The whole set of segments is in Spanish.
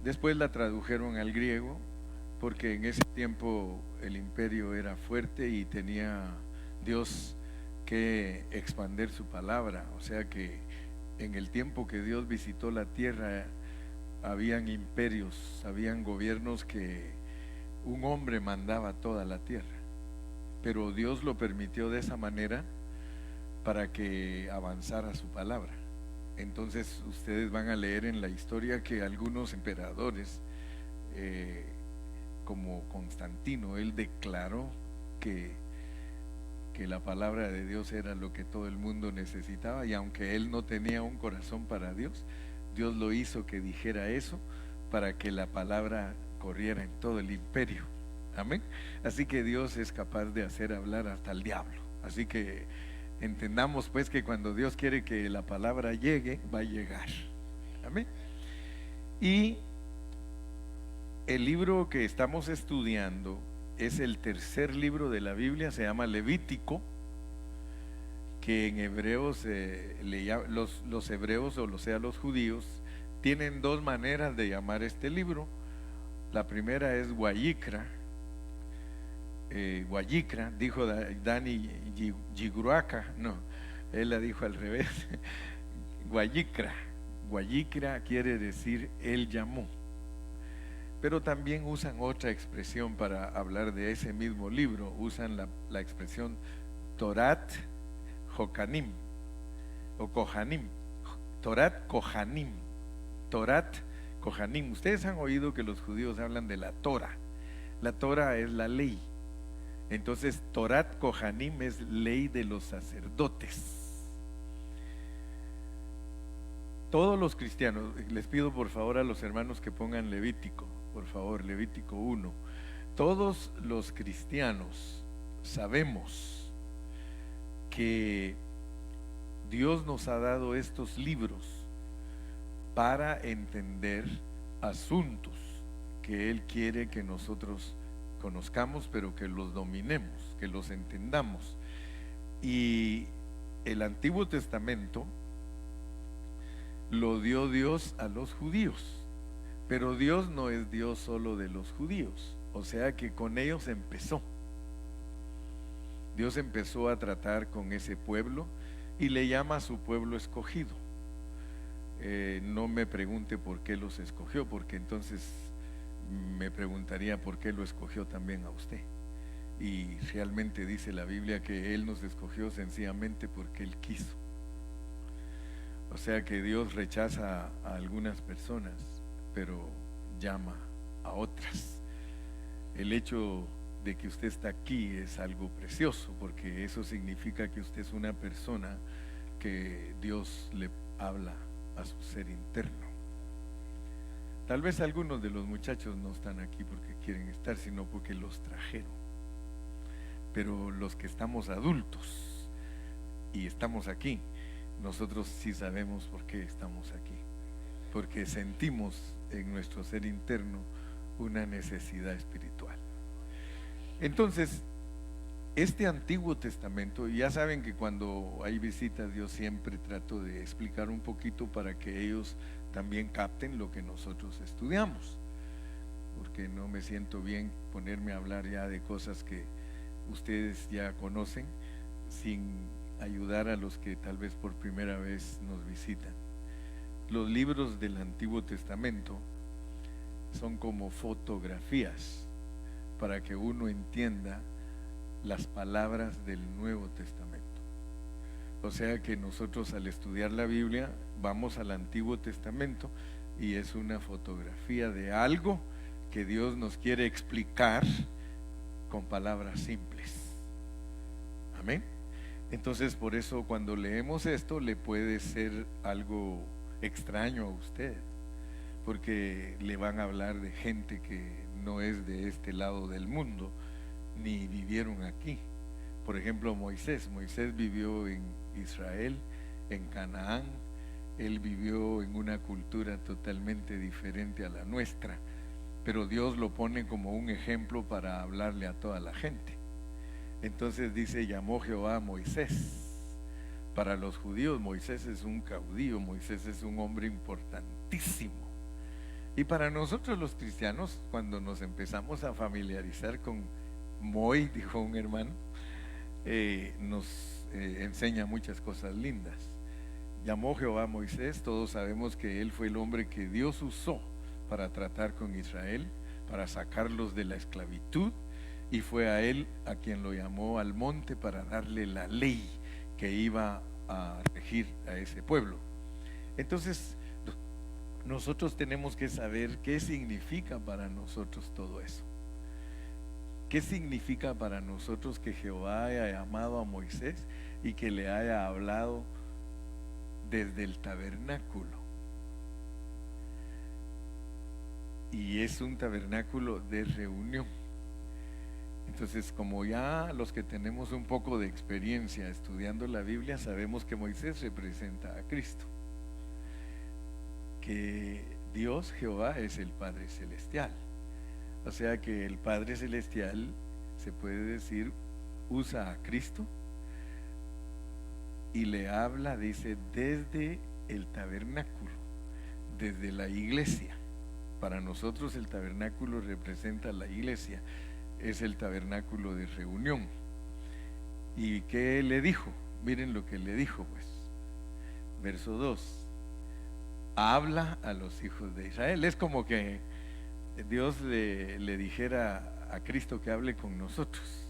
Después la tradujeron al griego porque en ese tiempo el imperio era fuerte y tenía Dios que expandir su palabra. O sea que en el tiempo que Dios visitó la tierra, habían imperios, habían gobiernos que un hombre mandaba toda la tierra. Pero Dios lo permitió de esa manera para que avanzara su palabra. Entonces ustedes van a leer en la historia que algunos emperadores, eh, como Constantino, él declaró que, que la palabra de Dios era lo que todo el mundo necesitaba, y aunque él no tenía un corazón para Dios, Dios lo hizo que dijera eso para que la palabra corriera en todo el imperio. Amén. Así que Dios es capaz de hacer hablar hasta el diablo. Así que entendamos pues que cuando Dios quiere que la palabra llegue, va a llegar. Amén. Y el libro que estamos estudiando es el tercer libro de la Biblia, se llama Levítico, que en hebreo los hebreos, o sea los judíos, tienen dos maneras de llamar este libro. La primera es Guayicra. Guayicra, dijo Dani Yigruaca, no, él la dijo al revés. Guayicra. Guayicra quiere decir él llamó. Pero también usan otra expresión para hablar de ese mismo libro. Usan la expresión Torat Jocanim o Kohanim. Torat Kohanim. Torat Kohanim. Ustedes han oído que los judíos hablan de la Torah. La Torah es la ley. Entonces Torat Kohanim es ley de los sacerdotes. Todos los cristianos, les pido por favor a los hermanos que pongan Levítico, por favor, Levítico 1. Todos los cristianos sabemos que Dios nos ha dado estos libros para entender asuntos que Él quiere que nosotros conozcamos, pero que los dominemos, que los entendamos. Y el Antiguo Testamento lo dio Dios a los judíos, pero Dios no es Dios solo de los judíos, o sea que con ellos empezó. Dios empezó a tratar con ese pueblo y le llama a su pueblo escogido. No me pregunte por qué los escogió, porque entonces me preguntaría por qué lo escogió también a usted. Y realmente dice la Biblia que Él nos escogió sencillamente porque Él quiso. O sea que Dios rechaza a algunas personas, pero llama a otras. El hecho de que usted está aquí es algo precioso, porque eso significa que usted es una persona que Dios le habla a su ser interno. Tal vez algunos de los muchachos no están aquí porque quieren estar, sino porque los trajeron. Pero los que estamos adultos y estamos aquí, nosotros sí sabemos por qué estamos aquí, porque sentimos en nuestro ser interno una necesidad espiritual. Entonces, este Antiguo Testamento, ya saben que cuando hay visitas yo siempre trato de explicar un poquito para que ellos también capten lo que nosotros estudiamos, porque no me siento bien ponerme a hablar ya de cosas que ustedes ya conocen sin ayudar a los que tal vez por primera vez nos visitan. Los libros del Antiguo Testamento son como fotografías para que uno entienda las palabras del Nuevo Testamento. O sea que nosotros al estudiar la Biblia vamos al Antiguo Testamento y es una fotografía de algo que Dios nos quiere explicar con palabras simples. Amén. Entonces por eso cuando leemos esto le puede ser algo extraño a usted, porque le van a hablar de gente que no es de este lado del mundo, ni vivieron aquí. Por ejemplo, Moisés vivió en Israel, en Canaán. Él vivió en una cultura totalmente diferente a la nuestra, pero Dios lo pone como un ejemplo para hablarle a toda la gente. Entonces dice, llamó Jehová a Moisés. Para los judíos Moisés es un caudillo, Moisés es un hombre importantísimo. Y para nosotros los cristianos, cuando nos empezamos a familiarizar con Moi, dijo un hermano, nos enseña muchas cosas lindas. Llamó Jehová a Moisés, todos sabemos que él fue el hombre que Dios usó para tratar con Israel, para sacarlos de la esclavitud, y fue a él a quien lo llamó al monte para darle la ley que iba a regir a ese pueblo. Entonces, nosotros tenemos que saber qué significa para nosotros todo eso. ¿Qué significa para nosotros que Jehová haya llamado a Moisés y que le haya hablado desde el tabernáculo? Y es un tabernáculo de reunión. Entonces, como ya los que tenemos un poco de experiencia estudiando la Biblia, sabemos que Moisés representa a Cristo, que Dios, Jehová, es el Padre Celestial. O sea que el Padre Celestial, se puede decir, usa a Cristo y le habla, dice, desde el tabernáculo, desde la iglesia. Para nosotros el tabernáculo representa la iglesia, es el tabernáculo de reunión. ¿Y qué le dijo? Miren lo que le dijo, pues. Verso 2. Habla a los hijos de Israel. Es como que Dios le dijera a Cristo que hable con nosotros.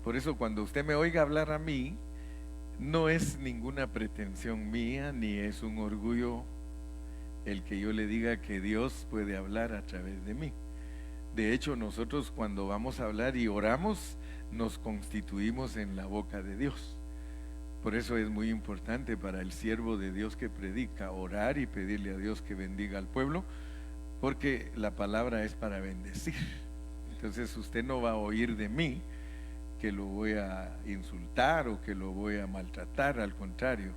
Por eso cuando usted me oiga hablar a mí, no es ninguna pretensión mía, ni es un orgullo el que yo le diga que Dios puede hablar a través de mí. De hecho, nosotros cuando vamos a hablar y oramos, nos constituimos en la boca de Dios. Por eso es muy importante para el siervo de Dios que predica, orar y pedirle a Dios que bendiga al pueblo, porque la palabra es para bendecir. Entonces usted no va a oír de mí que lo voy a insultar o que lo voy a maltratar, al contrario,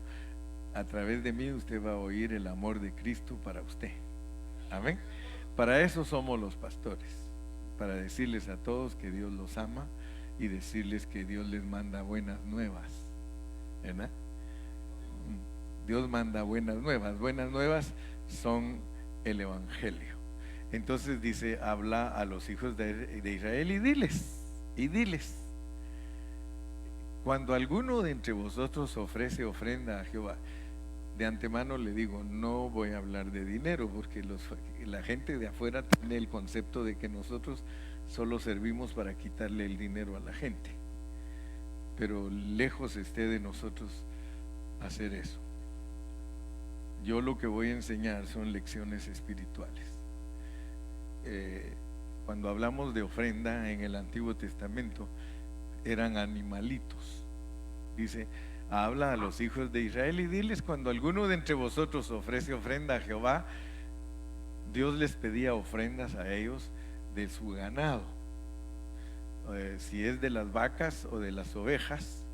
a través de mí usted va a oír el amor de Cristo para usted. Amén. Para eso somos los pastores, para decirles a todos que Dios los ama y decirles que Dios les manda buenas nuevas, ¿verdad? Dios manda buenas nuevas son el evangelio. Entonces dice, habla a los hijos de Israel y diles, cuando alguno de entre vosotros ofrece ofrenda a Jehová, de antemano le digo, no voy a hablar de dinero, porque la gente de afuera tiene el concepto de que nosotros solo servimos para quitarle el dinero a la gente, pero lejos esté de nosotros hacer eso. Yo lo que voy a enseñar son lecciones espirituales. Cuando hablamos de ofrenda en el Antiguo Testamento, eran animalitos. Dice, habla a los hijos de Israel y diles, cuando alguno de entre vosotros ofrece ofrenda a Jehová, Dios les pedía ofrendas a ellos de su ganado, si es de las vacas o de las ovejas,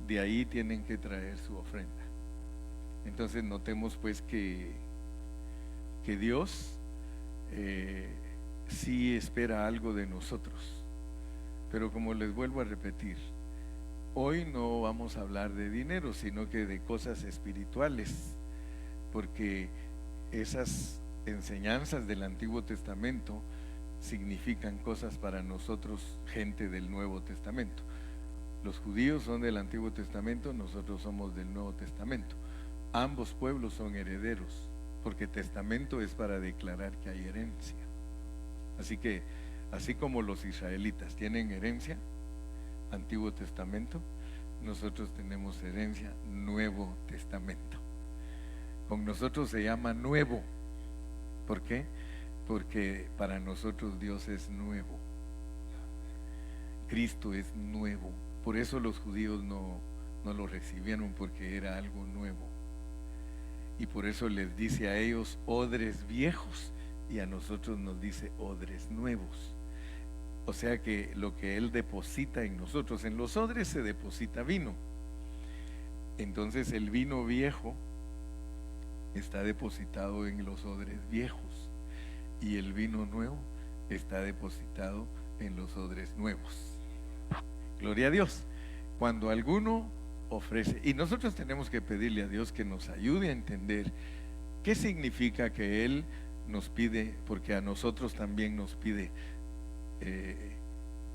de ahí tienen que traer su ofrenda. Entonces notemos pues que Dios sí espera algo de nosotros, pero como les vuelvo a repetir, hoy no vamos a hablar de dinero, sino que de cosas espirituales, porque esas enseñanzas del Antiguo Testamento significan cosas para nosotros, gente del Nuevo Testamento. Los judíos son del Antiguo Testamento, nosotros somos del Nuevo Testamento. Ambos pueblos son herederos, porque testamento es para declarar que hay herencia. Así que, así como los israelitas tienen herencia, Antiguo Testamento, nosotros tenemos herencia, Nuevo Testamento. Con nosotros se llama nuevo. ¿Por qué? Porque para nosotros Dios es nuevo. Cristo es nuevo. Por eso los judíos no lo recibieron, porque era algo nuevo. Y por eso les dice a ellos odres viejos y a nosotros nos dice odres nuevos. O sea que lo que Él deposita en nosotros, en los odres se deposita vino. Entonces el vino viejo está depositado en los odres viejos y el vino nuevo está depositado en los odres nuevos. Gloria a Dios. Cuando alguno ofrece, y nosotros tenemos que pedirle a Dios que nos ayude a entender ¿Qué significa que Él nos pide? Porque a nosotros también nos pide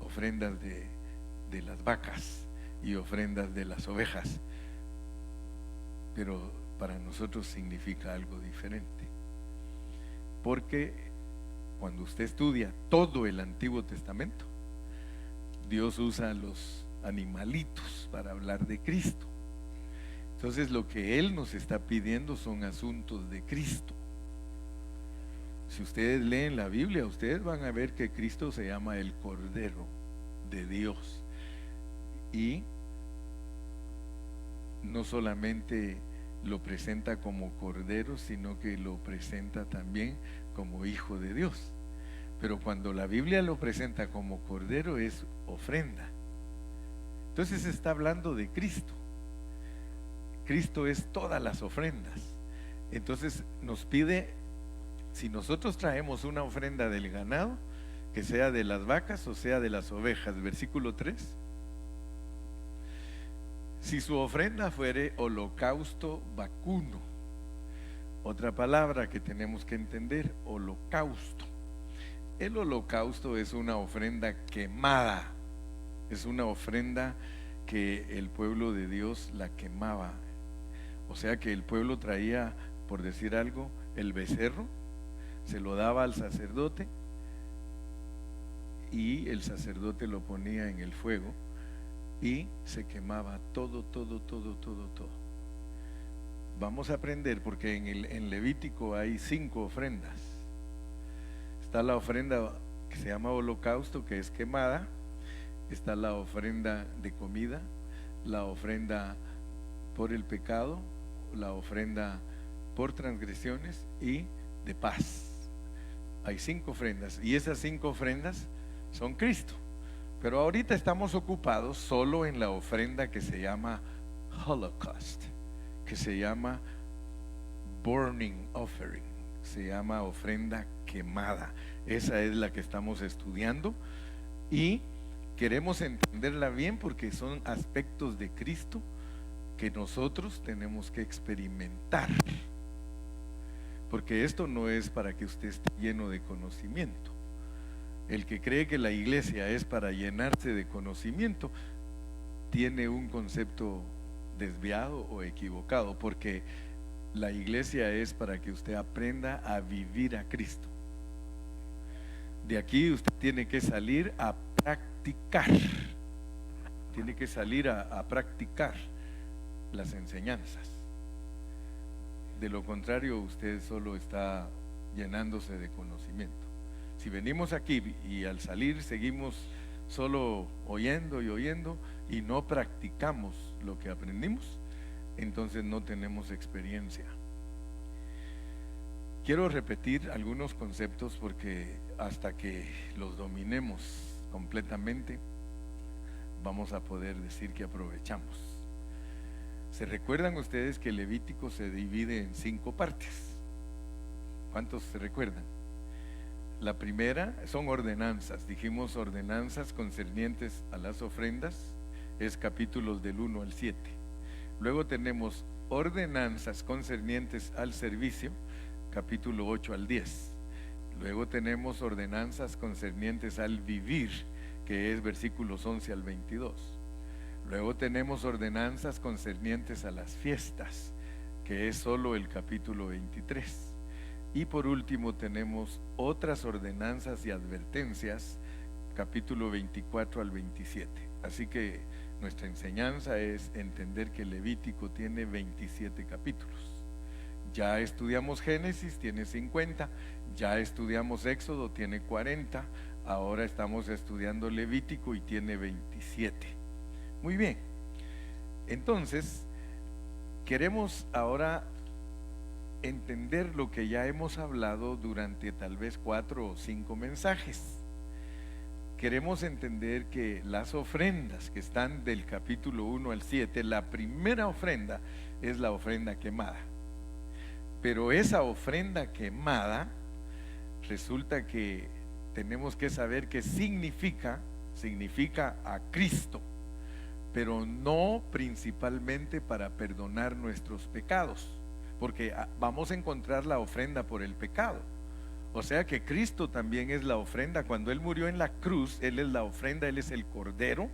ofrendas de las vacas y ofrendas de las ovejas, pero para nosotros significa algo diferente, porque cuando usted estudia todo el Antiguo Testamento, Dios usa los animalitos para hablar de Cristo. Entonces lo que Él nos está pidiendo son asuntos de Cristo. Si ustedes leen la Biblia, ustedes van a ver que Cristo se llama el Cordero de Dios, y no solamente lo presenta como Cordero, sino que lo presenta también como Hijo de Dios. Pero cuando la Biblia lo presenta como Cordero es ofrenda. Entonces está hablando de Cristo. Cristo es todas las ofrendas. Entonces nos pide, si nosotros traemos una ofrenda del ganado, que sea de las vacas o sea de las ovejas, versículo 3. Si su ofrenda fuere holocausto vacuno, otra palabra que tenemos que entender, holocausto. El holocausto es una ofrenda quemada, es una ofrenda que el pueblo de Dios la quemaba. O sea que el pueblo traía, por decir algo, el becerro, se lo daba al sacerdote y el sacerdote lo ponía en el fuego y se quemaba todo. Vamos a aprender, porque en Levítico hay 5 ofrendas. Está la ofrenda que se llama holocausto, que es quemada. Está la ofrenda de comida, la ofrenda por el pecado, la ofrenda por transgresiones y de paz. Hay 5 ofrendas, y esas 5 ofrendas son Cristo. Pero ahorita estamos ocupados solo en la ofrenda que se llama Holocaust, que se llama Burning Offering, se llama ofrenda quemada. Esa es la que estamos estudiando y queremos entenderla bien, porque son aspectos de Cristo que nosotros tenemos que experimentar, porque esto no es para que usted esté lleno de conocimiento. El que cree que la iglesia es para llenarse de conocimiento tiene un concepto desviado o equivocado, porque la iglesia es para que usted aprenda a vivir a Cristo. De aquí usted tiene que salir a practicar, tiene que salir a practicar las enseñanzas. De lo contrario, usted solo está llenándose de conocimiento. Si venimos aquí y al salir seguimos solo oyendo y oyendo y no practicamos lo que aprendimos, entonces no tenemos experiencia. Quiero repetir algunos conceptos, porque hasta que los dominemos completamente vamos a poder decir que aprovechamos. ¿Se recuerdan ustedes que el Levítico se divide en 5 partes? ¿Cuántos se recuerdan? La primera son ordenanzas. Dijimos ordenanzas concernientes a las ofrendas, es capítulos del 1 al 7. Luego tenemos ordenanzas concernientes al servicio, capítulo 8 al 10. Luego tenemos ordenanzas concernientes al vivir, que es versículos 11 al 22. Luego tenemos ordenanzas concernientes a las fiestas, que es solo el capítulo 23. Y por último tenemos otras ordenanzas y advertencias, capítulo 24 al 27. Así que nuestra enseñanza es entender que Levítico tiene 27 capítulos. Ya estudiamos Génesis, tiene 50, ya estudiamos Éxodo, tiene 40, ahora estamos estudiando Levítico y tiene 27. Muy bien, entonces queremos ahora entender lo que ya hemos hablado durante tal vez 4 o 5 mensajes. Queremos entender que las ofrendas que están del capítulo 1 al 7, la primera ofrenda es la ofrenda quemada. Pero esa ofrenda quemada, resulta que tenemos que saber qué significa a Cristo, pero no principalmente para perdonar nuestros pecados, porque vamos a encontrar la ofrenda por el pecado. O sea que Cristo también es la ofrenda. Cuando Él murió en la cruz, Él es la ofrenda, Él es el cordero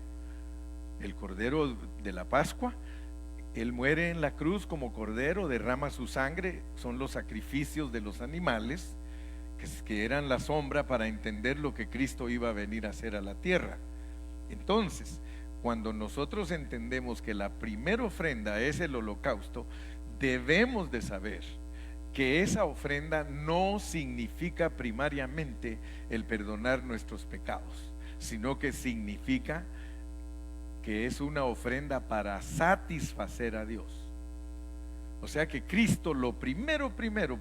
de la Pascua. Él muere en la cruz como cordero, derrama su sangre, son los sacrificios de los animales, que eran la sombra para entender lo que Cristo iba a venir a hacer a la tierra. Entonces, cuando nosotros entendemos que la primera ofrenda es el holocausto, debemos de saber que esa ofrenda no significa primariamente el perdonar nuestros pecados, sino que significa que es una ofrenda para satisfacer a Dios. O sea que Cristo lo primero,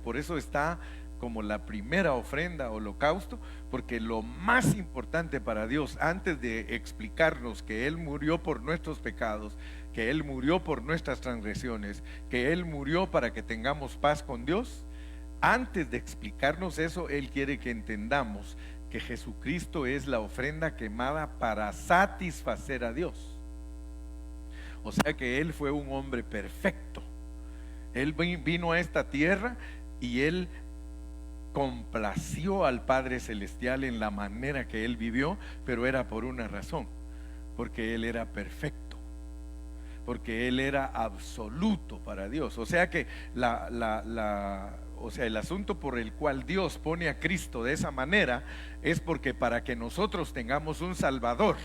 por eso está como la primera ofrenda, holocausto, porque lo más importante para Dios, antes de explicarnos que Él murió por nuestros pecados, que Él murió por nuestras transgresiones, que Él murió para que tengamos paz con Dios, antes de explicarnos eso, Él quiere que entendamos que Jesucristo es la ofrenda quemada para satisfacer a Dios. O sea que Él fue un hombre perfecto. Él vino a esta tierra y Él complació al Padre Celestial en la manera que Él vivió, pero era por una razón, porque Él era perfecto, porque Él era absoluto para Dios. O sea que el asunto por el cual Dios pone a Cristo de esa manera es porque para que nosotros tengamos un Salvador,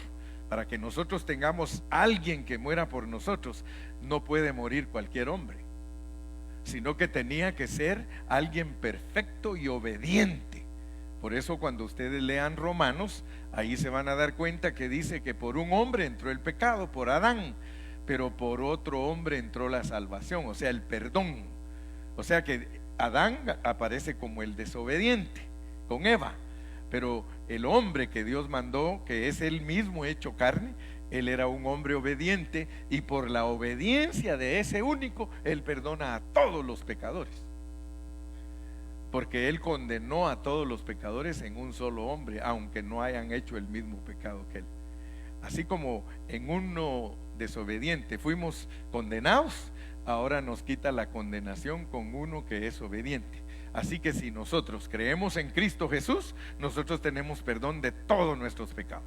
para que nosotros tengamos alguien que muera por nosotros, no puede morir cualquier hombre, sino que tenía que ser alguien perfecto y obediente. Por eso cuando ustedes lean Romanos, ahí se van a dar cuenta que dice que por un hombre entró el pecado, por Adán, pero por otro hombre entró la salvación, o sea, el perdón. O sea que Adán aparece como el desobediente con Eva, pero el hombre que Dios mandó, que es Él mismo hecho carne, Él era un hombre obediente, y por la obediencia de ese único, Él perdona a todos los pecadores, porque Él condenó a todos los pecadores en un solo hombre, aunque no hayan hecho el mismo pecado que Él. Así como en uno desobediente fuimos condenados, ahora nos quita la condenación con uno que es obediente. Así que si nosotros creemos en Cristo Jesús, nosotros tenemos perdón de todos nuestros pecados.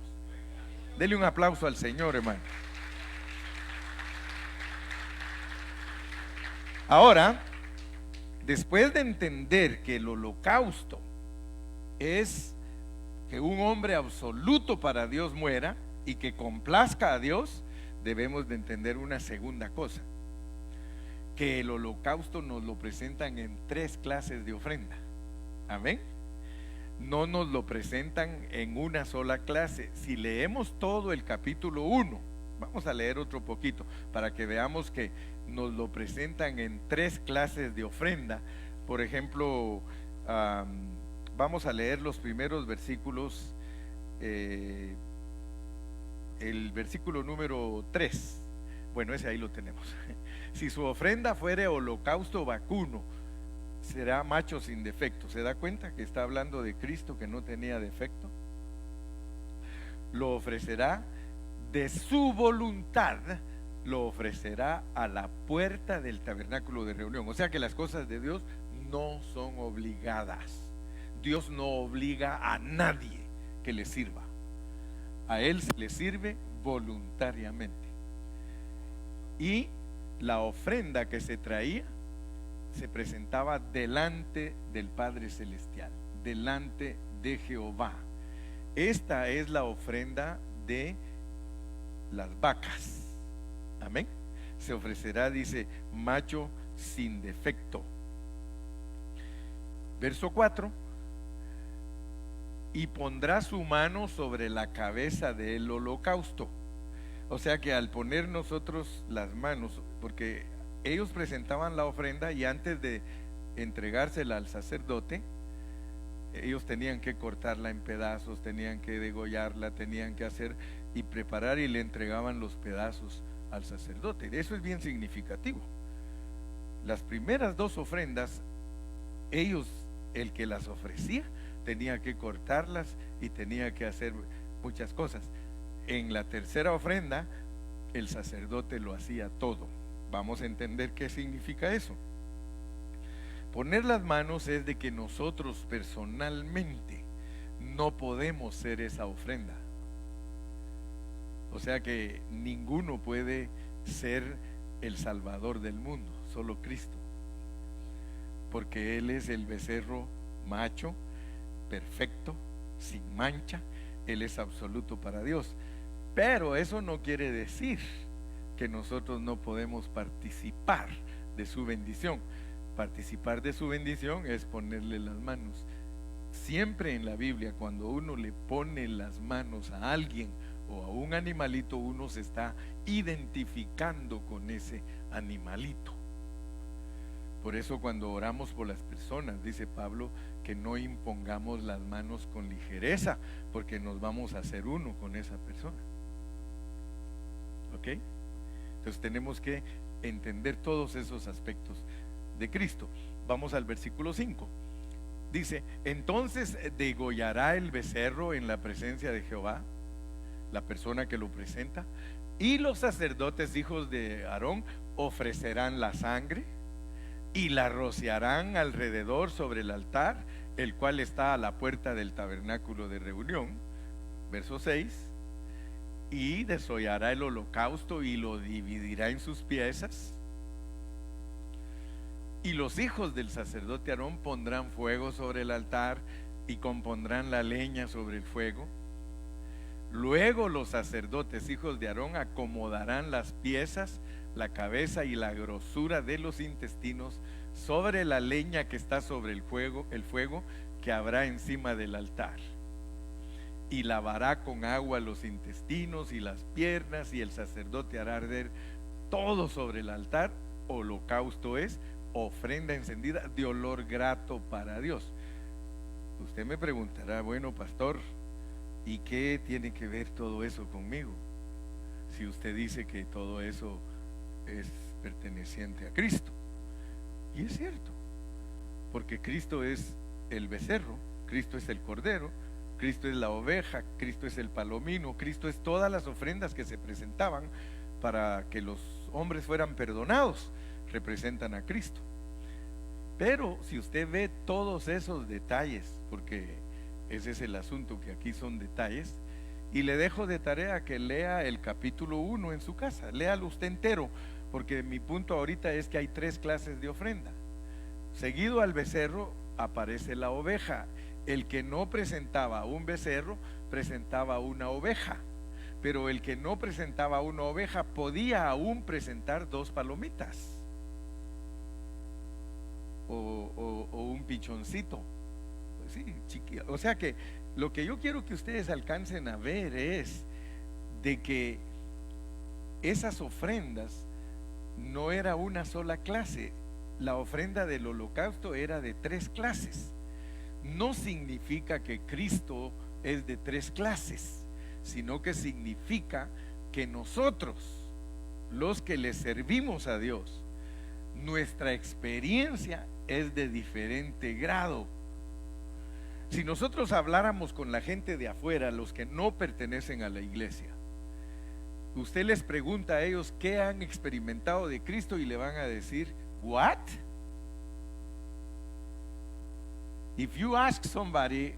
Dele un aplauso al Señor, hermano. Ahora, después de entender que el holocausto es que un hombre absoluto para Dios muera y que complazca a Dios, debemos de entender una segunda cosa, que el holocausto nos lo presentan en 3 clases de ofrenda. Amén. No nos lo presentan en una sola clase. Si leemos todo el capítulo 1, vamos a leer otro poquito para que veamos que nos lo presentan en 3 clases de ofrenda. Por ejemplo, vamos a leer los primeros versículos, el versículo número 3. Bueno, ese ahí lo tenemos. Si su ofrenda fuere holocausto vacuno, será macho sin defecto. ¿Se da cuenta que está hablando de Cristo, que no tenía defecto? Lo ofrecerá de su voluntad, lo ofrecerá a la puerta del tabernáculo de reunión. O sea que las cosas de Dios no son obligadas. Dios no obliga a nadie que le sirva. A Él se le sirve voluntariamente. Y la ofrenda que se traía se presentaba delante del Padre Celestial, delante de Jehová. Esta es la ofrenda de las vacas. Amén. Se ofrecerá, dice, macho sin defecto. Verso 4. Y pondrá su mano sobre la cabeza del holocausto. O sea que al poner nosotros las manos, porque ellos presentaban la ofrenda y antes de entregársela al sacerdote, ellos tenían que cortarla en pedazos, tenían que degollarla, tenían que hacer y preparar, y le entregaban los pedazos al sacerdote. Eso es bien significativo. Las primeras 2 ofrendas, ellos, el que las ofrecía, tenía que cortarlas y tenía que hacer muchas cosas. En la tercera ofrenda, el sacerdote lo hacía todo. Vamos a entender qué significa eso. Poner las manos es de que nosotros personalmente no podemos ser esa ofrenda. O sea que ninguno puede ser el Salvador del mundo, solo Cristo. Porque Él es el becerro macho, perfecto, sin mancha. Él es absoluto para Dios. Pero eso no quiere decir que nosotros no podemos participar de su bendición. Participar de su bendición es ponerle las manos. Siempre en la Biblia, cuando uno le pone las manos a alguien o a un animalito, uno se está identificando con ese animalito. Por eso cuando oramos por las personas, dice Pablo, que no impongamos las manos con ligereza, porque nos vamos a hacer uno con esa persona. ¿Ok? Entonces tenemos que entender todos esos aspectos de Cristo. Vamos al versículo 5. Dice, entonces degollará el becerro en la presencia de Jehová, la persona que lo presenta, y los sacerdotes hijos de Aarón ofrecerán la sangre y la rociarán alrededor sobre el altar, el cual está a la puerta del tabernáculo de reunión. Verso 6. Y desollará el holocausto y lo dividirá en sus piezas. Y los hijos del sacerdote Aarón pondrán fuego sobre el altar y compondrán la leña sobre el fuego. Luego los sacerdotes hijos de Aarón acomodarán las piezas, la cabeza y la grosura de los intestinos sobre la leña que está sobre el fuego que habrá encima del altar. Y lavará con agua los intestinos y las piernas, y el sacerdote hará arder todo sobre el altar. Holocausto es ofrenda encendida de olor grato para Dios. Usted me preguntará, bueno, pastor, ¿y qué tiene que ver todo eso conmigo? Si usted dice que todo eso es perteneciente a Cristo. Y es cierto, porque Cristo es el becerro, Cristo es el cordero, Cristo es la oveja, Cristo es el palomino, Cristo es todas las ofrendas que se presentaban para que los hombres fueran perdonados, representan a Cristo. Pero si usted ve todos esos detalles, porque ese es el asunto, que aquí son detalles, y le dejo de tarea que lea el capítulo 1 en su casa, léalo usted entero, porque mi punto ahorita es que hay 3 clases de ofrenda. Seguido al becerro aparece la oveja. El que no presentaba un becerro presentaba una oveja, pero el que no presentaba una oveja podía aún presentar 2 palomitas o un pichoncito. Pues sí, o sea que lo que yo quiero que ustedes alcancen a ver es de que esas ofrendas no era una sola clase. La ofrenda del holocausto era de 3 clases. No significa que Cristo es de 3 clases, sino que significa que nosotros, los que le servimos a Dios, nuestra experiencia es de diferente grado. Si nosotros habláramos con la gente de afuera, los que no pertenecen a la iglesia, usted les pregunta a ellos qué han experimentado de Cristo y le van a decir, ¿what? If you ask somebody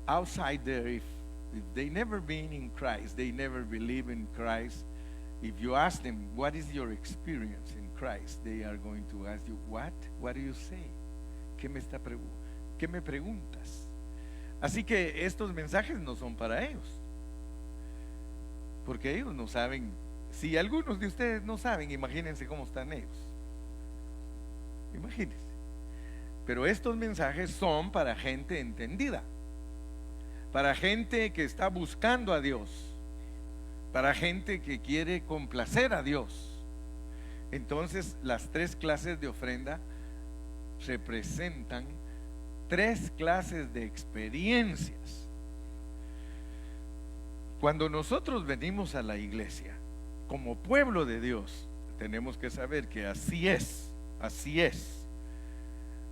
outside there, if they never been in Christ, they never believe in Christ, if you ask them, what is your experience in Christ? They are going to ask you, what? What do you say? ¿Qué me preguntas? Así que estos mensajes no son para ellos, porque ellos no saben. Si algunos de ustedes no saben, imagínense cómo están ellos. Imagínense. Pero estos mensajes son para gente entendida, para gente que está buscando a Dios, para gente que quiere complacer a Dios. Entonces las 3 clases de ofrenda representan 3 clases de experiencias. Cuando nosotros venimos a la iglesia como pueblo de Dios, tenemos que saber que así es.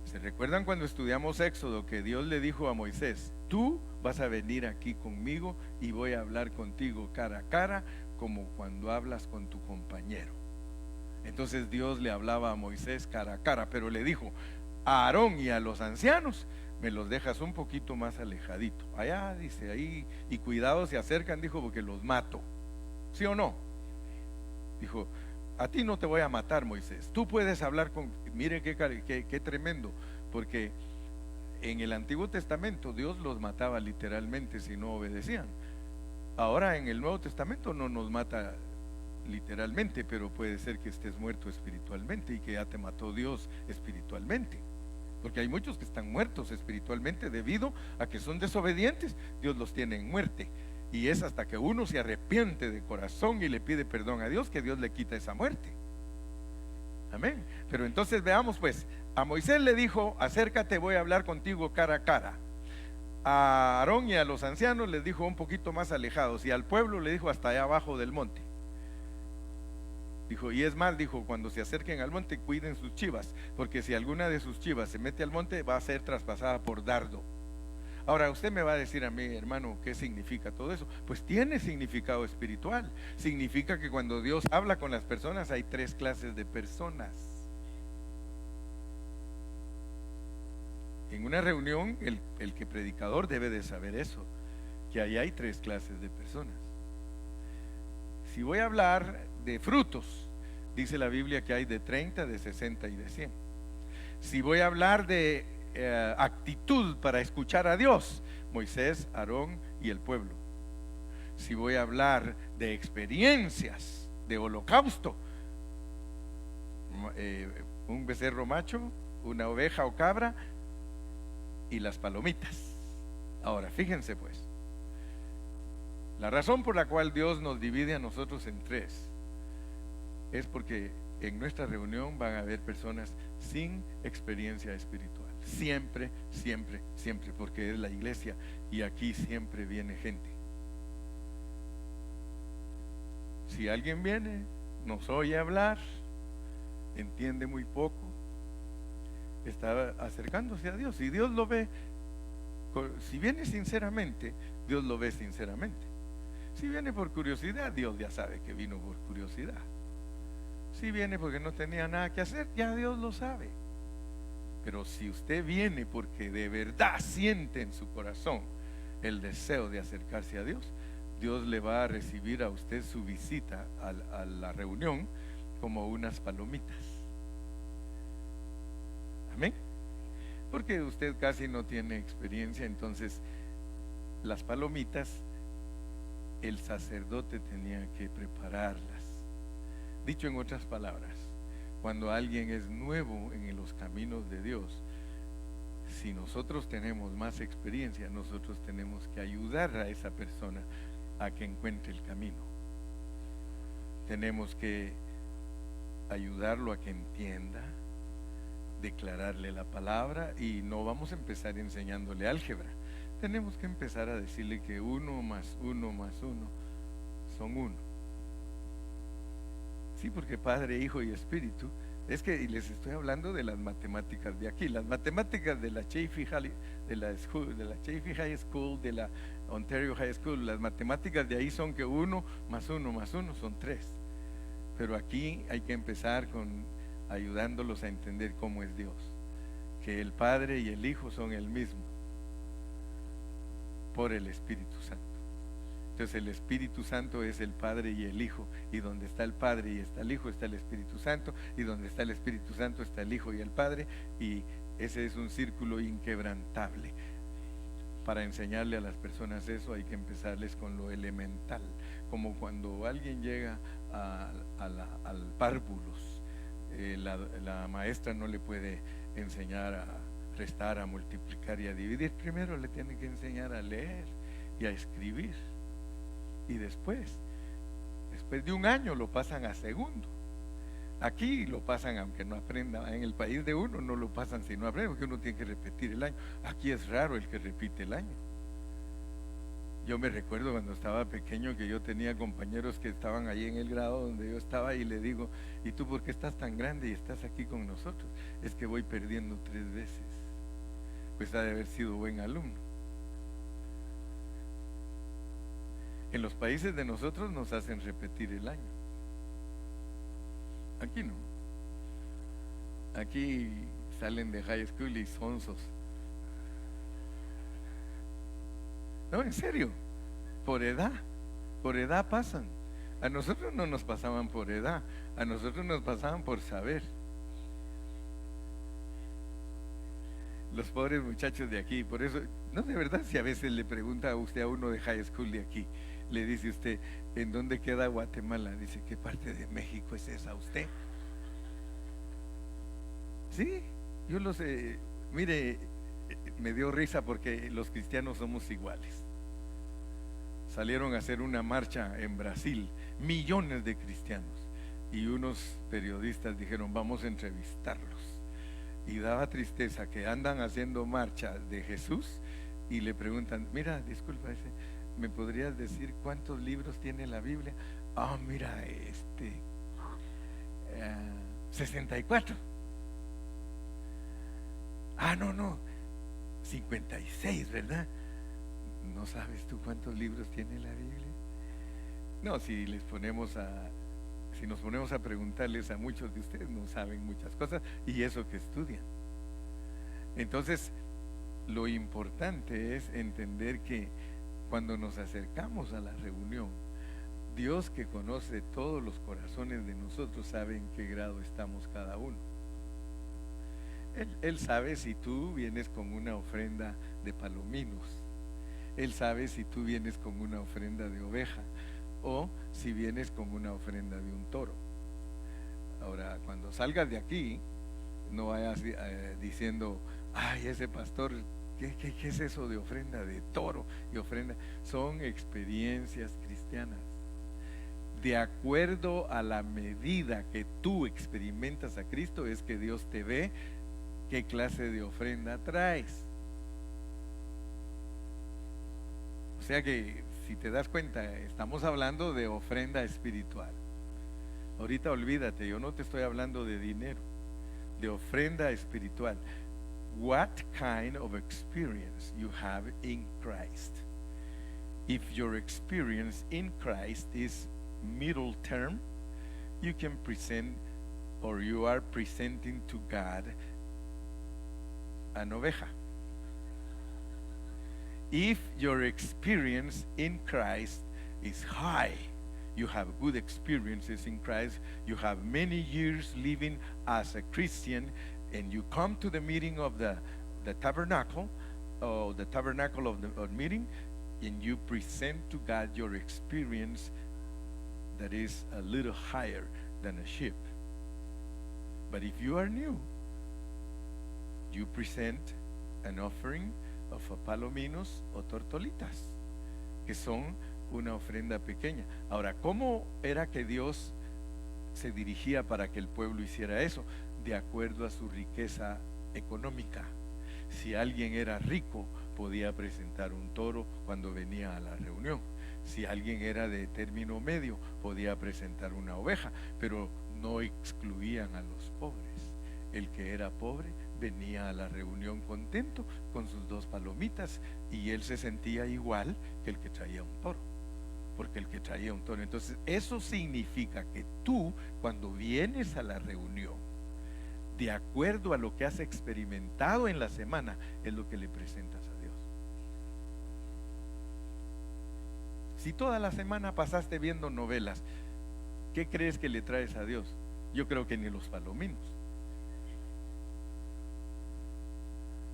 ¿Se recuerdan cuando estudiamos Éxodo que Dios le dijo a Moisés, tú vas a venir aquí conmigo y voy a hablar contigo cara a cara como cuando hablas con tu compañero? Entonces Dios le hablaba a Moisés cara a cara, pero le dijo, a Aarón y a los ancianos me los dejas un poquito más alejadito. Allá, dice, ahí, y cuidado, se acercan, dijo, porque los mato. ¿Sí o no? Dijo, a ti no te voy a matar, Moisés. Tú puedes hablar con... Mire qué tremendo, porque en el Antiguo Testamento Dios los mataba literalmente si no obedecían. Ahora en el Nuevo Testamento no nos mata literalmente, pero puede ser que estés muerto espiritualmente y que ya te mató Dios espiritualmente. Porque hay muchos que están muertos espiritualmente debido a que son desobedientes. Dios los tiene en muerte. Y es hasta que uno se arrepiente de corazón y le pide perdón a Dios que Dios le quita esa muerte. Amén. Pero entonces veamos pues, a Moisés le dijo, acércate, voy a hablar contigo cara a cara. A Aarón y a los ancianos les dijo un poquito más alejados, y al pueblo le dijo hasta allá abajo del monte. Dijo, y es más, dijo, cuando se acerquen al monte cuiden sus chivas, porque si alguna de sus chivas se mete al monte va a ser traspasada por dardo. Ahora usted me va a decir a mí, hermano, ¿qué significa todo eso? Pues tiene significado espiritual. Significa que cuando Dios habla con las personas hay tres clases de personas. En una reunión el que predicador debe de saber eso, que ahí hay tres clases de personas. Si voy a hablar de frutos, dice la Biblia que hay de 30, de 60 y de 100. Si voy a hablar de actitud para escuchar a Dios, Moisés, Aarón y el pueblo. Si voy a hablar de experiencias de holocausto, un becerro macho, una oveja o cabra y las palomitas. Ahora fíjense pues, la razón por la cual Dios nos divide a nosotros en tres es porque en nuestra reunión van a haber personas sin experiencia espiritual. Siempre, siempre, siempre, porque es la iglesia y aquí siempre viene gente. Si alguien viene, nos oye hablar, entiende muy poco, está acercándose a Dios y Dios lo ve. Si viene sinceramente, Dios lo ve sinceramente. Si viene por curiosidad, Dios ya sabe que vino por curiosidad. Si viene porque no tenía nada que hacer, ya Dios lo sabe. Pero si usted viene porque de verdad siente en su corazón el deseo de acercarse a Dios, Dios le va a recibir a usted su visita a la reunión como unas palomitas. Amén. Porque usted casi no tiene experiencia, entonces las palomitas el sacerdote tenía que prepararlas. Dicho en otras palabras, cuando alguien es nuevo en los caminos de Dios, si nosotros tenemos más experiencia, nosotros tenemos que ayudar a esa persona a que encuentre el camino. Tenemos que ayudarlo a que entienda, declararle la palabra, y no vamos a empezar enseñándole álgebra. Tenemos que empezar a decirle que 1 más 1 más 1 son 1. Sí, porque Padre, Hijo y Espíritu. Es que y les estoy hablando de las matemáticas de aquí, las matemáticas de la Chaffey High, de la Chaffey High School, de la Ontario High School. Las matemáticas de ahí son que 1 más 1 más 1 son 3. Pero aquí hay que empezar con ayudándolos a entender cómo es Dios, que el Padre y el Hijo son el mismo por el Espíritu Santo. Entonces el Espíritu Santo es el Padre y el Hijo, y donde está el Padre y está el Hijo está el Espíritu Santo, y donde está el Espíritu Santo está el Hijo y el Padre, y ese es un círculo inquebrantable. Para enseñarle a las personas eso hay que empezarles con lo elemental, como cuando alguien llega al párvulos, la maestra no le puede enseñar a restar, a multiplicar y a dividir. Primero le tiene que enseñar a leer y a escribir, y después de un año lo pasan a segundo. Aquí lo pasan aunque no aprenda. En el país de uno no lo pasan si no aprende, porque uno tiene que repetir el año. Aquí es raro el que repite el año. Yo me recuerdo cuando estaba pequeño que yo tenía compañeros que estaban ahí en el grado donde yo estaba, y le digo, ¿y tú por qué estás tan grande y estás aquí con nosotros? Es que voy perdiendo 3 veces. Pues ha de haber sido buen alumno. En los países de nosotros nos hacen repetir el año. Aquí no. Aquí salen de high school y sonsos. No, en serio, por edad pasan. A nosotros no nos pasaban por edad, a nosotros nos pasaban por saber. Los pobres muchachos de aquí, por eso, no, de verdad, si a veces le pregunta a usted a uno de high school de aquí, le dice usted, ¿en dónde queda Guatemala? Dice, ¿qué parte de México es esa usted? Sí, yo lo sé. Mire, me dio risa porque los cristianos somos iguales. Salieron a hacer una marcha en Brasil, millones de cristianos, y unos periodistas dijeron, vamos a entrevistarlos. Y daba tristeza que andan haciendo marcha de Jesús y le preguntan, mira, disculpa, ¿me podrías decir cuántos libros tiene la Biblia? Ah, mira, 64. Ah, no, 56, ¿verdad? ¿No sabes tú cuántos libros tiene la Biblia? No, si nos ponemos a preguntarles, a muchos de ustedes no saben muchas cosas, y eso que estudian. Entonces, lo importante es entender que cuando nos acercamos a la reunión, Dios, que conoce todos los corazones de nosotros, sabe en qué grado estamos cada uno. Él sabe si tú vienes con una ofrenda de palominos. Él sabe si tú vienes con una ofrenda de oveja o si vienes con una ofrenda de un toro. Ahora, cuando salgas de aquí, no vayas diciendo, ay, ese pastor, ¿qué es eso de ofrenda de toro y ofrenda? Son experiencias cristianas. De acuerdo a la medida que tú experimentas a Cristo, es que Dios te ve qué clase de ofrenda traes. O sea que, si te das cuenta, estamos hablando de ofrenda espiritual. Ahorita olvídate, yo no te estoy hablando de dinero, de ofrenda espiritual. What kind of experience you have in Christ? If your experience in Christ is middle term, you can present, or you are presenting to God, an oveja. If your experience in Christ is high, you have good experiences in Christ, you have many years living as a Christian, and you come to the meeting of the tabernacle, or the tabernacle of the meeting, and you present to God your experience that is a little higher than a sheep. But if you are new, you present an offering of palominos o tortolitas, que son una ofrenda pequeña. Ahora, ¿cómo era que Dios se dirigía para que el pueblo hiciera eso? De acuerdo a su riqueza económica. Si alguien era rico, podía presentar un toro cuando venía a la reunión. Si alguien era de término medio, podía presentar una oveja, pero no excluían a los pobres. El que era pobre venía a la reunión contento con sus 2 palomitas, y él se sentía igual que el que traía un toro, porque el que traía un toro. Entonces, eso significa que tú, cuando vienes a la reunión, de acuerdo a lo que has experimentado en la semana, es lo que le presentas a Dios. Si toda la semana pasaste viendo novelas, ¿qué crees que le traes a Dios? Yo creo que ni los palominos.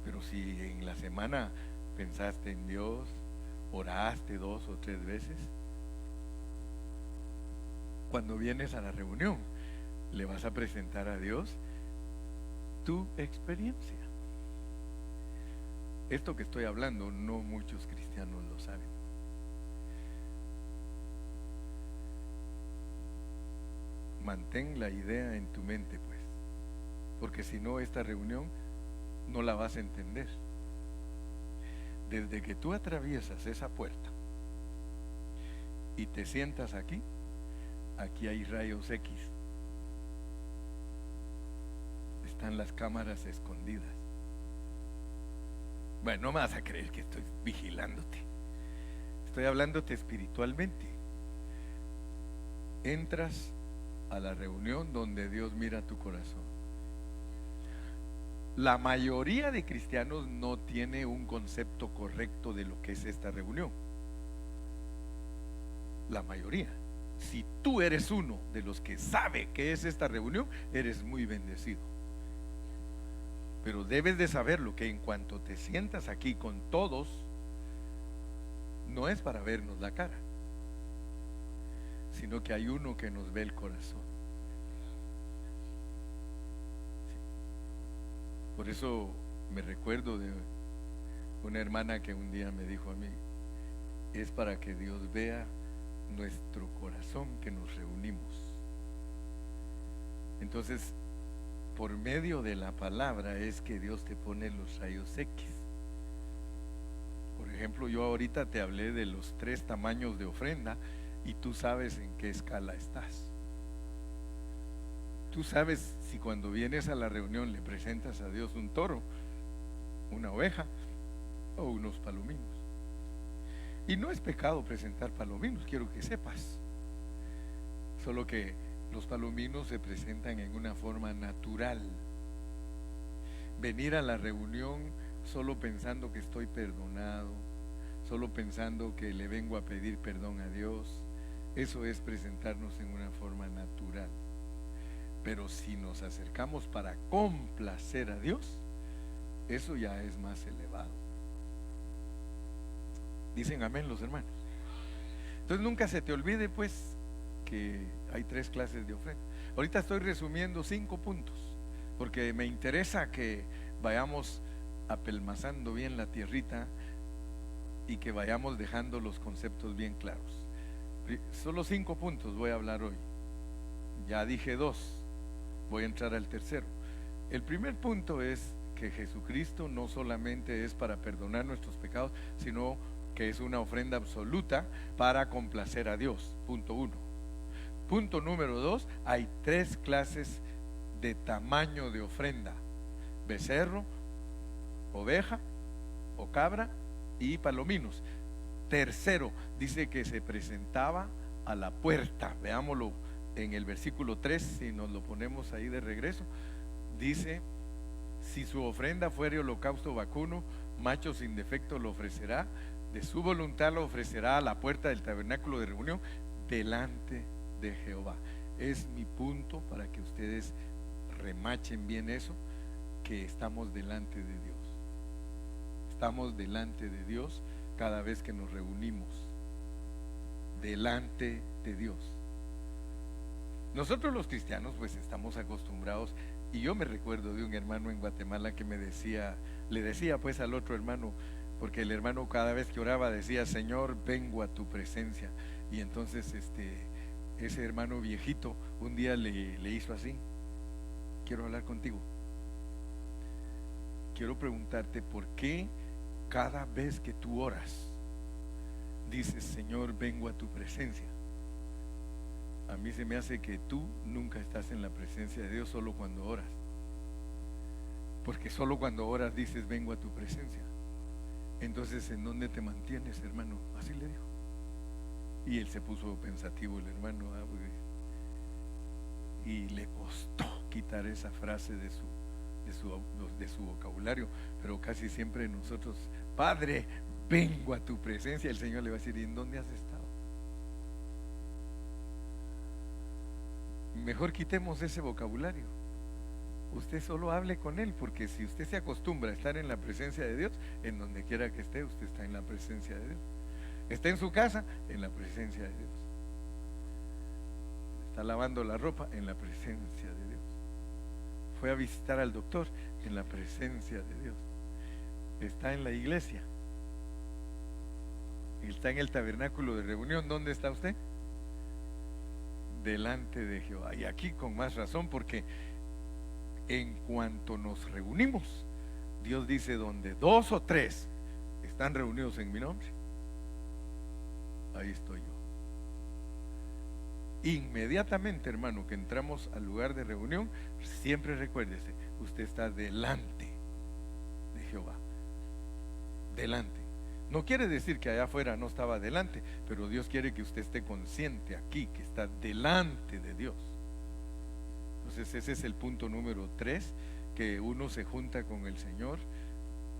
Pero si en la semana pensaste en Dios, oraste 2 o 3 veces, cuando vienes a la reunión, le vas a presentar a Dios tu experiencia. Esto que estoy hablando, no muchos cristianos lo saben. Mantén la idea en tu mente, pues, porque si no, esta reunión no la vas a entender. Desde que tú atraviesas esa puerta y te sientas aquí hay rayos X. Están las cámaras escondidas. Bueno, no me vas a creer que estoy vigilándote. Estoy hablándote espiritualmente. Entras a la reunión donde Dios mira tu corazón. La mayoría de cristianos no tiene un concepto correcto de lo que es esta reunión. La mayoría. Si tú eres uno de los que sabe qué es esta reunión, eres muy bendecido. Pero debes de saberlo, que en cuanto te sientas aquí con todos, no es para vernos la cara, sino que hay uno que nos ve el corazón. Por eso me recuerdo de una hermana que un día me dijo a mí: es para que Dios vea nuestro corazón que nos reunimos. Entonces, por medio de la palabra es que Dios te pone los rayos X. Por ejemplo, yo ahorita te hablé de los 3 tamaños de ofrenda y tú sabes en qué escala estás. Tú sabes si cuando vienes a la reunión le presentas a Dios un toro, una oveja o unos palominos. Y no es pecado presentar palominos, quiero que sepas. Solo que los palominos se presentan en una forma natural. Venir a la reunión solo pensando que estoy perdonado, solo pensando que le vengo a pedir perdón a Dios, eso es presentarnos en una forma natural. Pero si nos acercamos para complacer a Dios, eso ya es más elevado. Dicen amén los hermanos. Entonces nunca se te olvide pues que hay 3 clases de ofrenda. Ahorita estoy resumiendo 5 puntos porque me interesa que vayamos apelmazando bien la tierrita y que vayamos dejando los conceptos bien claros. Solo 5 puntos voy a hablar hoy. Ya dije 2, voy a entrar al tercero. El primer punto es que Jesucristo no solamente es para perdonar nuestros pecados, sino que es una ofrenda absoluta para complacer a Dios. Punto 1. Punto número 2, hay 3 clases de tamaño de ofrenda: becerro, oveja o cabra y palominos. Tercero, dice que se presentaba a la puerta. Veámoslo en el versículo 3, si nos lo ponemos ahí de regreso. Dice: si su ofrenda fuere holocausto vacuno, macho sin defecto lo ofrecerá, de su voluntad lo ofrecerá a la puerta del tabernáculo de reunión delante de Jehová. Es mi punto para que ustedes remachen bien eso, que estamos delante de Dios. Estamos delante de Dios cada vez que nos reunimos. Delante de Dios. Nosotros los cristianos pues estamos acostumbrados, y yo me recuerdo de un hermano en Guatemala que le decía pues al otro hermano, porque el hermano cada vez que oraba decía: Señor, vengo a tu presencia. Y entonces ese hermano viejito un día le hizo así: quiero hablar contigo. Quiero preguntarte por qué cada vez que tú oras dices: Señor, vengo a tu presencia. A mí se me hace que tú nunca estás en la presencia de Dios, solo cuando oras. Porque solo cuando oras dices: vengo a tu presencia. Entonces, ¿en dónde te mantienes, hermano? Así le dijo. Y él se puso pensativo, el hermano, y le costó quitar esa frase de su vocabulario. Pero casi siempre nosotros: Padre, vengo a tu presencia. El Señor le va a decir: ¿y en dónde has estado? Mejor quitemos ese vocabulario. Usted solo hable con Él, porque si usted se acostumbra a estar en la presencia de Dios, en donde quiera que esté, usted está en la presencia de Dios. Está en su casa, en la presencia de Dios. Está lavando la ropa, en la presencia de Dios. Fue a visitar al doctor, en la presencia de Dios. Está en la iglesia, está en el tabernáculo de reunión. ¿Dónde está usted? Delante de Jehová. Y aquí con más razón, porque en cuanto nos reunimos, Dios dice: donde 2 o 3 están reunidos en mi nombre, ahí estoy yo. Inmediatamente, hermano, que entramos al lugar de reunión, siempre recuérdese: usted está delante de Jehová. Delante. No quiere decir que allá afuera no estaba delante, pero Dios quiere que usted esté consciente aquí que está delante de Dios. Entonces ese es el punto número 3, que uno se junta con el Señor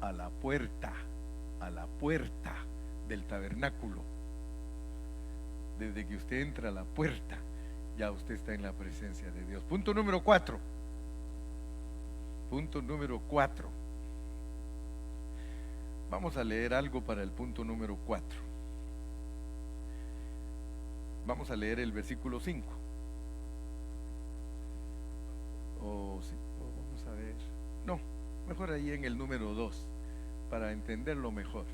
a la puerta del tabernáculo. Desde que usted entra a la puerta, ya usted está en la presencia de Dios. Punto número 4. Punto número 4. Vamos a leer algo para el punto número 4. Vamos a leer el versículo 5. Vamos a ver. No, mejor ahí en el número 2, para entenderlo mejor.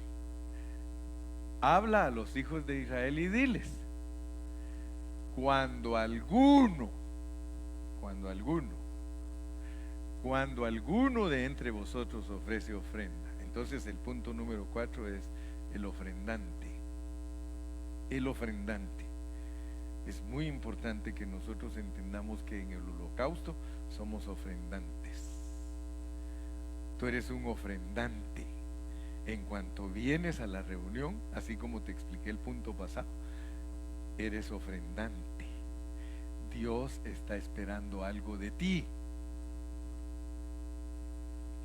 Habla a los hijos de Israel y diles: cuando alguno de entre vosotros ofrece ofrenda. Entonces el punto número 4 es el ofrendante. El ofrendante. Es muy importante que nosotros entendamos que en el holocausto somos ofrendantes. Tú eres un ofrendante. En cuanto vienes a la reunión, así como te expliqué el punto pasado, eres ofrendante. Dios está esperando algo de ti.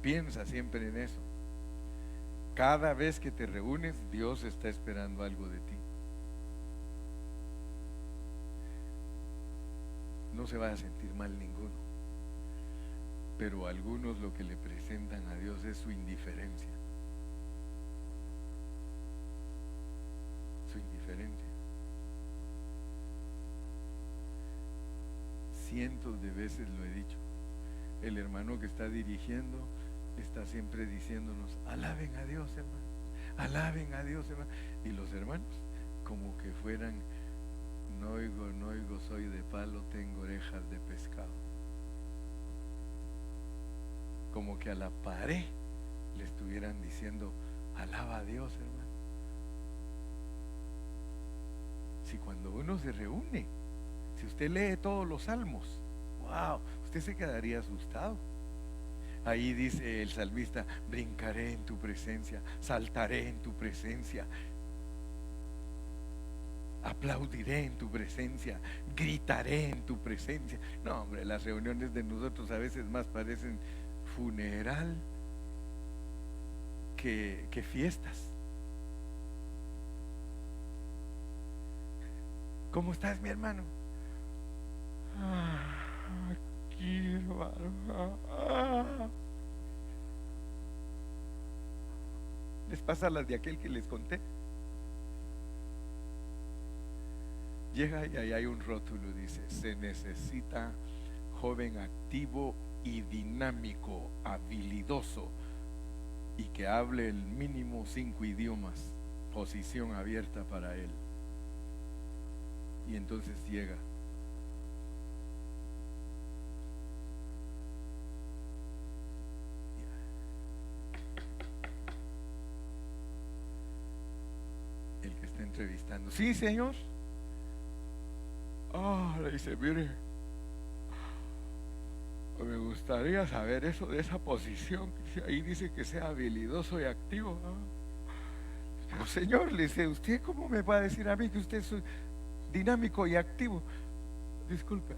Piensa siempre en eso. Cada vez que te reúnes, Dios está esperando algo de ti. No se va a sentir mal ninguno, pero algunos lo que le presentan a Dios es su indiferencia. Su indiferencia. Cientos de veces lo he dicho. El hermano que está dirigiendo está siempre diciéndonos: alaben a Dios, hermano, alaben a Dios, hermano. Y los hermanos, como que fueran: no oigo, soy de palo, tengo orejas de pescado. Como que a la pared le estuvieran diciendo: alaba a Dios, hermano. Si cuando uno se reúne, si usted lee todos los salmos, wow, usted se quedaría asustado. Ahí dice el salmista: brincaré en tu presencia, saltaré en tu presencia, aplaudiré en tu presencia, gritaré en tu presencia. No, hombre, las reuniones de nosotros a veces más parecen funeral que fiestas. ¿Cómo estás, mi hermano? Aquí, hermano. ¿Les pasa las de aquel que les conté? Llega y ahí hay un rótulo, dice: se necesita joven activo y dinámico, habilidoso, y que hable el mínimo 5 idiomas, posición abierta para él. Y entonces llega. El que está entrevistando: sí, señor. Le dice: mire, me gustaría saber eso de esa posición. Ahí dice que sea habilidoso y activo. Pero señor, le dice: ¿usted cómo me va a decir a mí que usted es dinámico y activo? Disculpe,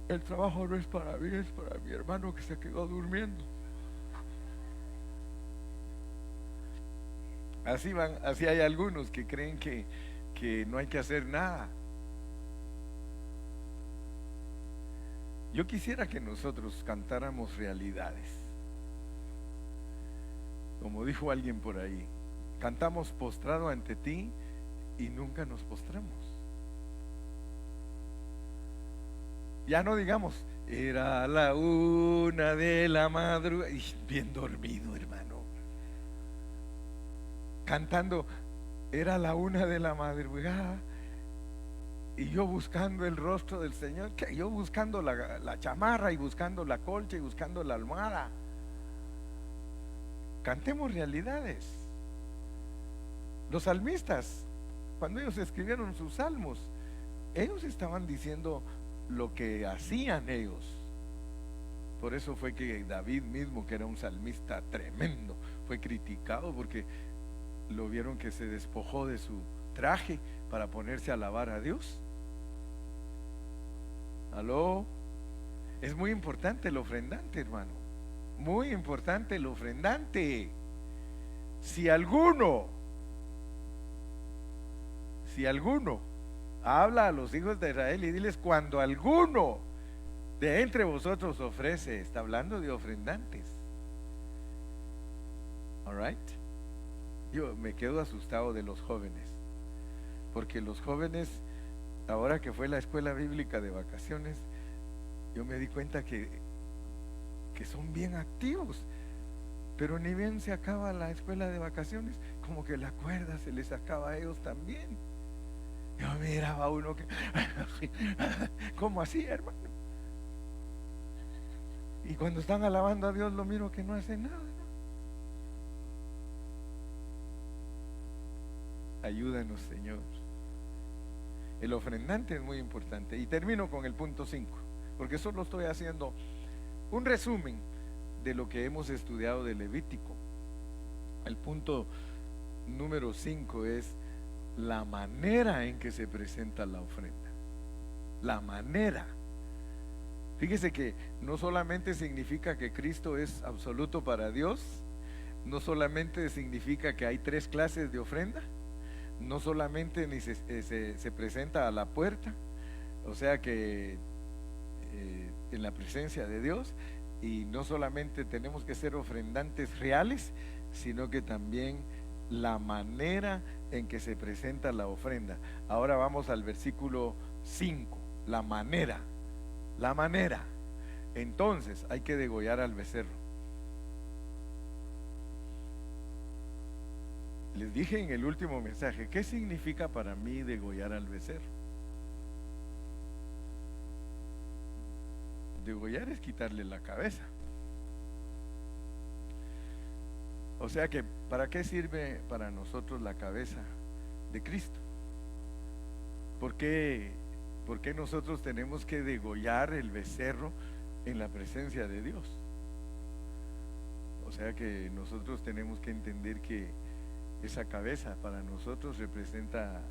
el trabajo no es para mí, es para mi hermano que se quedó durmiendo. Así van, así hay algunos que creen que no hay que hacer nada. Yo quisiera que nosotros cantáramos realidades. Como dijo alguien por ahí: cantamos postrado ante ti y nunca nos postramos. Ya no digamos: era la 1 de la madrugada, y bien dormido, hermano. Cantando: era la 1 de la madrugada y yo buscando el rostro del Señor. ¿Qué? Yo buscando la chamarra y buscando la colcha y buscando la almohada. Cantemos realidades. Los salmistas, cuando ellos escribieron sus salmos, ellos estaban diciendo lo que hacían ellos. Por eso fue que David mismo, que era un salmista tremendo, fue criticado porque lo vieron que se despojó de su traje para ponerse a alabar a Dios. ¿Aló? Es muy importante el ofrendante, hermano. muy importante el ofrendante. Si alguno habla a los hijos de Israel y diles: cuando alguno de entre vosotros ofrece, está hablando de ofrendantes. All right. Yo me quedo asustado de los jóvenes, porque los jóvenes, ahora que fue la escuela bíblica de vacaciones, yo me di cuenta que son bien activos, pero ni bien se acaba la escuela de vacaciones, como que la cuerda se les acaba a ellos también. Yo miraba a uno que, ¿cómo así, hermano? Y cuando están alabando a Dios, lo miro que no hace nada, ¿no? Ayúdanos, Señor. El ofrendante es muy importante. Y termino con el punto 5, porque solo estoy haciendo un resumen de lo que hemos estudiado de Levítico. El punto número 5 es la manera en que se presenta la ofrenda. La manera. Fíjese que no solamente significa que Cristo es absoluto para Dios, no solamente significa que hay 3 clases de ofrenda, no solamente se presenta a la puerta, o sea que en la presencia de Dios, y no solamente tenemos que ser ofrendantes reales, sino que también la manera en que se presenta la ofrenda. Ahora vamos al versículo 5, la manera. Entonces hay que degollar al becerro. Les dije en el último mensaje, ¿qué significa para mí degollar al becerro? Degollar es quitarle la cabeza. O sea que, ¿para qué sirve para nosotros la cabeza de Cristo? ¿Por qué nosotros tenemos que degollar el becerro en la presencia de Dios? O sea que nosotros tenemos que entender que esa cabeza para nosotros representa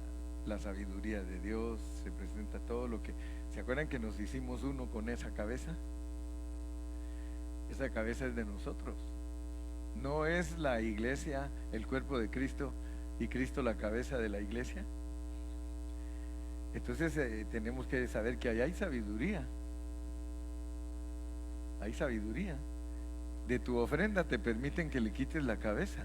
la sabiduría de Dios, representa todo lo que... ¿Se acuerdan que nos hicimos uno con esa cabeza? Esa cabeza es de nosotros. ¿No es la iglesia el cuerpo de Cristo y Cristo la cabeza de la iglesia? Entonces tenemos que saber que ahí hay sabiduría. Hay sabiduría. De tu ofrenda te permiten que le quites la cabeza.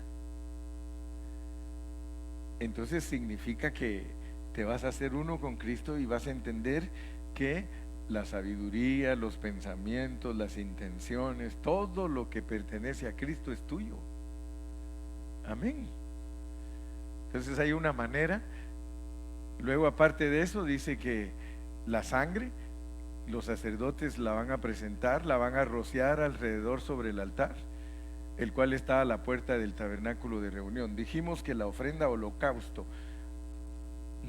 Entonces significa que te vas a hacer uno con Cristo y vas a entender que la sabiduría, los pensamientos, las intenciones, todo lo que pertenece a Cristo es tuyo. Amén. Entonces hay una manera. Luego, aparte de eso, dice que la sangre, los sacerdotes la van a presentar, la van a rociar alrededor sobre el altar, el cual está a la puerta del tabernáculo de reunión. Dijimos que la ofrenda holocausto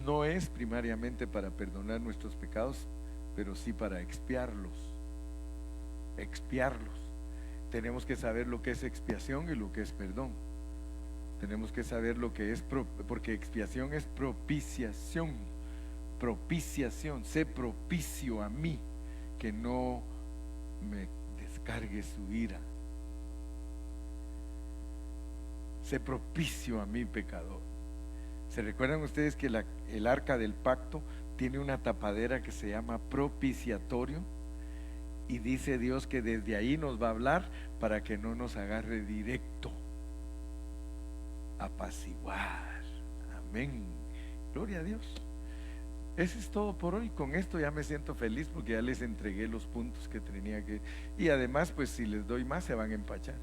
no es primariamente para perdonar nuestros pecados, pero sí para expiarlos. Tenemos que saber lo que es expiación y lo que es perdón. Tenemos que saber lo que es, porque expiación es propiciación. Sé propicio a mí, que no me descargue su ira. Sé propicio a mí, pecador. ¿Se recuerdan ustedes que el arca del pacto tiene una tapadera que se llama propiciatorio? Y dice Dios que desde ahí nos va a hablar para que no nos agarre directo. Apaciguar. Amén. Gloria a Dios. Eso es todo por hoy. Con esto ya me siento feliz porque ya les entregué los puntos que tenía que. Y además, pues si les doy más se van a empachar.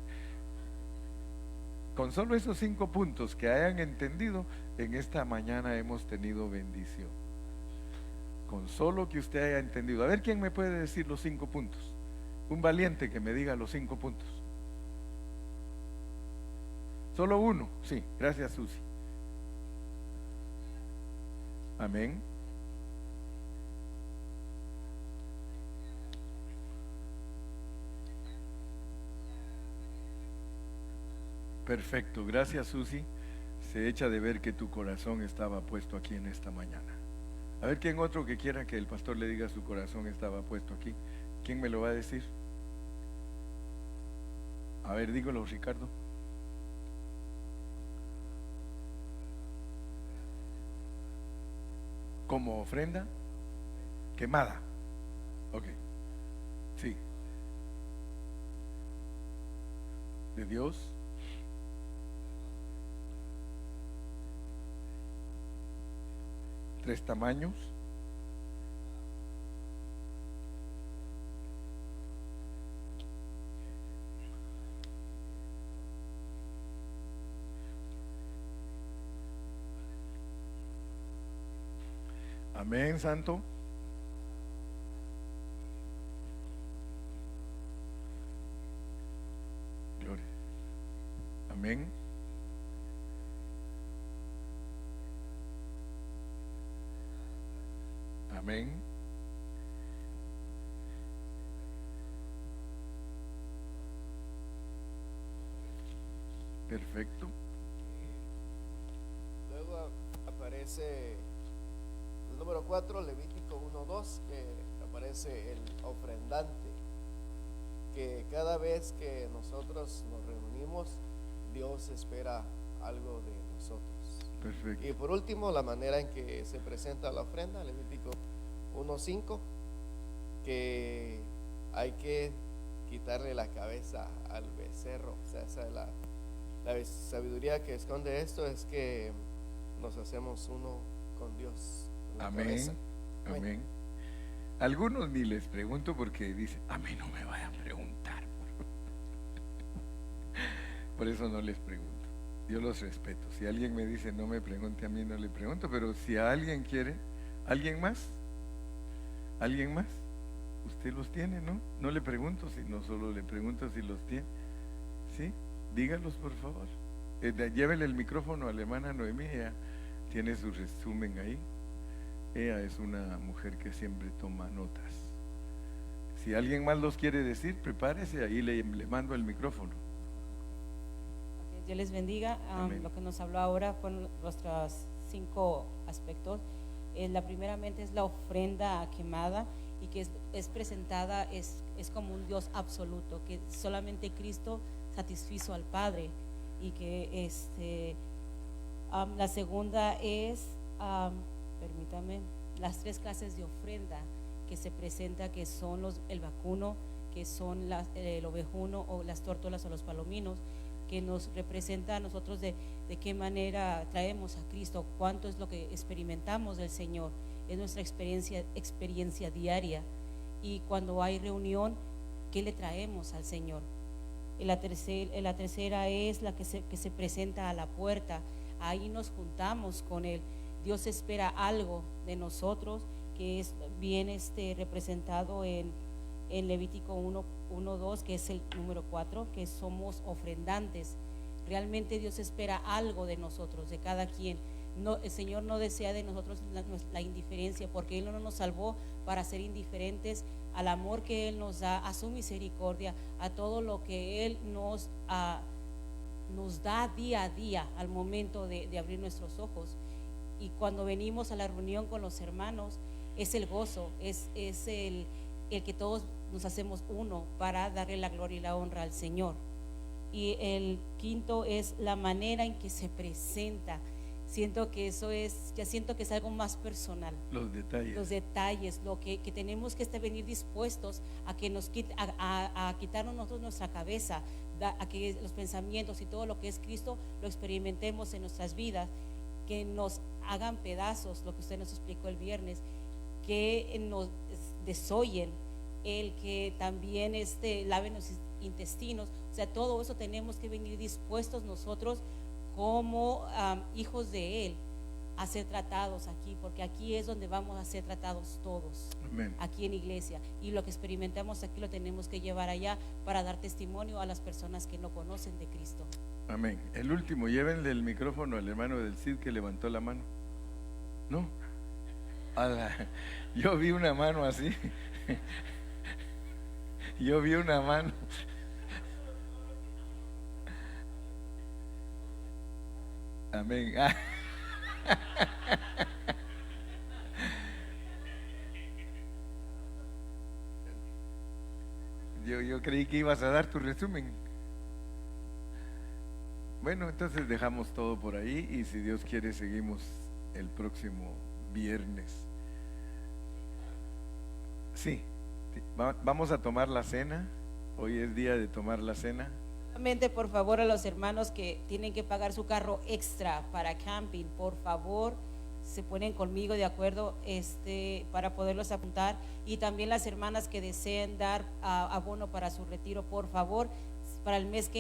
Con solo esos 5 puntos que hayan entendido, en esta mañana hemos tenido bendición. Con solo que usted haya entendido. A ver, ¿quién me puede decir los 5 puntos? Un valiente que me diga los 5 puntos. Solo uno, sí, gracias Susi. Amén. Perfecto, gracias Susi. Se echa de ver que tu corazón estaba puesto aquí en esta mañana. A ver, ¿quién otro que quiera que el pastor le diga su corazón estaba puesto aquí? ¿Quién me lo va a decir? A ver, dígalo, Ricardo. Como ofrenda quemada. Ok, sí. De Dios. Tres tamaños. Amén, santo. Gloria. Amén. Amén. Perfecto. Luego aparece el número 4, Levítico 1:2, que aparece el ofrendante, que cada vez que nosotros nos reunimos, Dios espera algo de nosotros. Perfecto. Y por último, la manera en que se presenta la ofrenda, Levítico 1:5, que hay que quitarle la cabeza al becerro. O sea, esa es la sabiduría que esconde esto, es que nos hacemos uno con Dios. Amén. Amén. Algunos ni les pregunto porque dicen, a mí no me vayan a preguntar. Por eso no les pregunto. Yo los respeto. Si alguien me dice no me pregunte, a mí no le pregunto, pero si a alguien quiere, ¿alguien más? ¿Alguien más? Usted los tiene, ¿no? No le pregunto, no solo le pregunto si los tiene. ¿Sí? Dígalos, por favor. Llévele el micrófono a la hermana Noemí, ella tiene su resumen ahí. Ella es una mujer que siempre toma notas. Si alguien más los quiere decir, prepárese, ahí le mando el micrófono. Dios les bendiga. Lo que nos habló ahora fueron nuestros 5 aspectos. La primeramente es la ofrenda quemada, y que es presentada, es como un Dios absoluto, que solamente Cristo satisfizo al Padre. Y que la segunda es, permítame, las 3 clases de ofrenda que se presenta, que son el vacuno, que son el ovejuno o las tórtolas o los palominos, que nos representa a nosotros de qué manera traemos a Cristo, cuánto es lo que experimentamos del Señor, es nuestra experiencia diaria. Y cuando hay reunión, ¿qué le traemos al Señor? La tercera es la que se presenta a la puerta. Ahí nos juntamos con Él. Dios espera algo de nosotros, que es bien representado en Levítico 1:2, que es el número 4, que somos ofrendantes. Realmente Dios espera algo de nosotros, de cada quien. No, el Señor no desea de nosotros la indiferencia, porque Él no nos salvó para ser indiferentes al amor que Él nos da, a su misericordia, a todo lo que Él nos da día a día al momento de abrir nuestros ojos. Y cuando venimos a la reunión con los hermanos, es el gozo, es el que todos nos hacemos uno para darle la gloria y la honra al Señor. Y el quinto es la manera en que se presenta. Siento que eso es algo más personal. Los detalles, lo que tenemos que venir dispuestos a que nos a quitarnos nosotros nuestra cabeza, a que los pensamientos y todo lo que es Cristo lo experimentemos en nuestras vidas, que nos hagan pedazos, lo que usted nos explicó el viernes, que nos desollen, el que también laven los intestinos. O sea, todo eso tenemos que venir dispuestos nosotros como hijos de Él a ser tratados aquí, porque aquí es donde vamos a ser tratados todos. Amén. Aquí en iglesia, y lo que experimentamos aquí lo tenemos que llevar allá para dar testimonio a las personas que no conocen de Cristo. Amén. El último, llévenle el micrófono al hermano del CID que levantó la mano. No, yo vi una mano así. Yo vi una mano. Amén. Yo creí que ibas a dar tu resumen. Bueno, entonces dejamos todo por ahí y si Dios quiere seguimos el próximo viernes. Sí, vamos a tomar la cena. Hoy es día de tomar la cena. Solamente por favor a los hermanos que tienen que pagar su carro extra para camping, por favor se ponen conmigo de acuerdo para poderlos apuntar, y también las hermanas que deseen dar abono para su retiro, por favor, para el mes que